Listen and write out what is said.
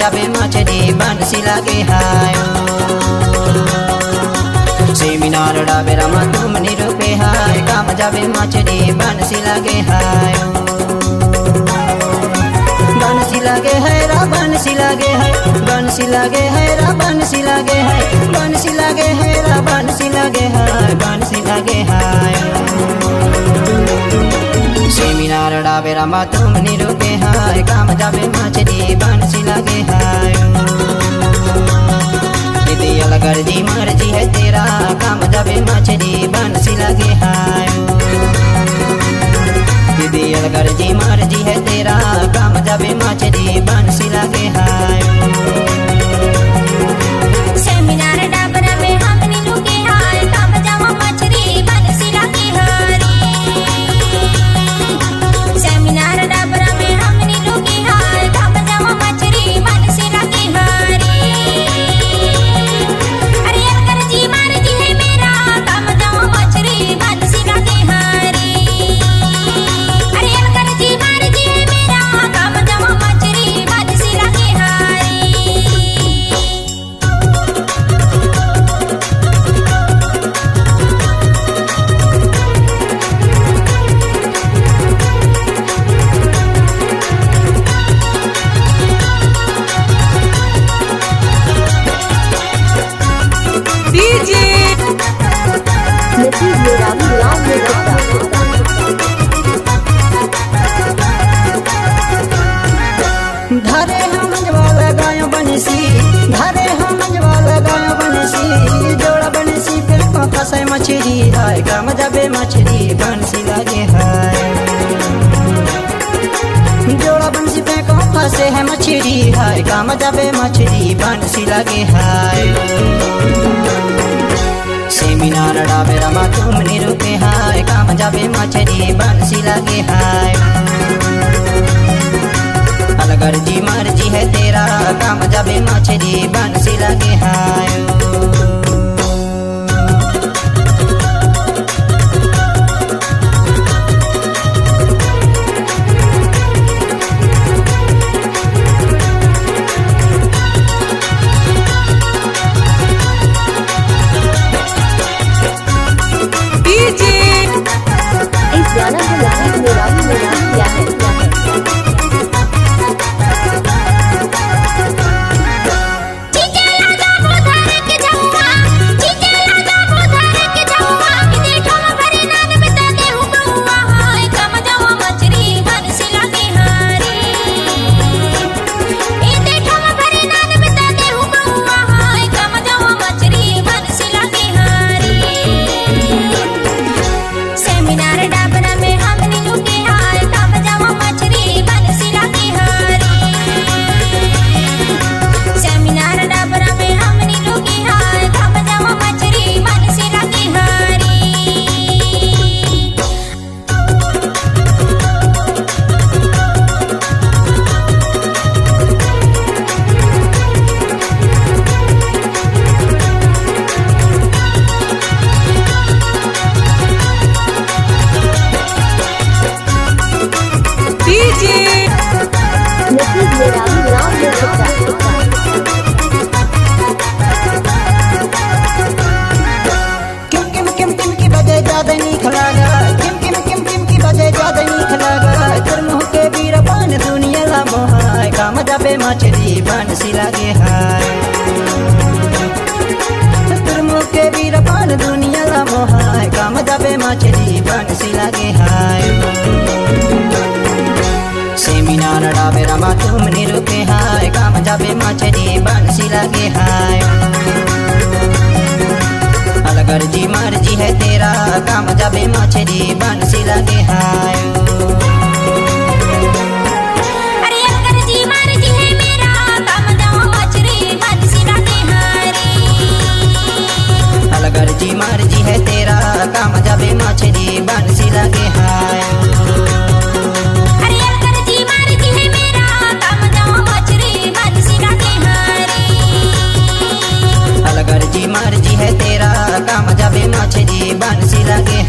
जाबे मछली बंसी लागे हायो। सेमिनार डाबे रमा तुम निरूपे हाय काम जाबे मछली बंसी लागे हायो। बंसी लागे है रा बंसी लागे है, बंसी लागे है रा बंसी लागे है, बंसी लागे है रा बंसी लागे है, बंसी लागे हायो। सेमिनार डाबे रमा तुम निरूपे हाय काम जाबे मछली बंसी लागे हायो। यदि अलगर जी मर्जी है तेरा काम जाबे मछली बंसी लागे हायो। यदि अलगर जी मर्जी है तेरा काम जाबे मछली बंसी लागे हायो। सेमिनार डाबरा में हम निरूपे हाय काम जावा मछली बंसी लागे हारी। सेमिनार डाबरा में हम निरूपे हाय काम जावा मछली बंसी लागे हारी। अरे अलगर जी मर्जी है मेरा काम जावा मछली बंसी लागे हारी। अरे अलगर जी मर्जी है मेरा काम जावा मछली बंसी लागे हारी। धरे हम मंजवाला गायो बंसी, धरे हम मंजवाला गायो बंसी, जोड़ा बंसी पे फंसे मछली हाय काम जाबे मछली बंसी लागे हाय। जोड़ा बंसी पे फंसे है मछली हाय काम जाबे मछली बंसी लागे हाय। सेमिनार डाबे रमा तुम निरूपे हाय काम जाबे मछली बंसी लागे हाय। अलगर जी मर्जी है तेरा काम जाबे मछली बंसी लागे हायो। इस गाना को लाइव मेरा किया है। सेमिनार डाबरा में हम निरूपे हाय काम जावा मछली बंसी लागे हारी। सेमिनार डाबरा में हम निरूपे हाय काम जावा मछली बंसी लागे हारी। किम किम किम किम की बजे ज्यादा नहीं खलागा, किम किम किम किम की बजे ज्यादा नहीं खलागा। तुरमुह के बीर पान दुनिया ला मोहाय काम जाबे मछली बंसी लागे हाय। तुरमुह के बीर पान दुनिया ला मोहाय काम जाबे मछली बंसी लागे हाय। सेमिनार डाबे रमा तुम निरूपे हाय काम जाबे मछली बंसी लागे हाय। अलगर जी मर्जी है तेरा काम जाबे मछली बंसी लागे हायो। अरे अलगर जी मर्जी है मेरा काम जावा मछली बंसी लागे हारी। अलगर जी मर्जी है तेरा काम जाबे मछली बंसी लागे हायो। अरे अलगर जी मर्जी है मेरा काम जावा मछली बंसी लागे हारी। अलगर जी मर्जी है तेरा काम जाबे मछली बंसी लागे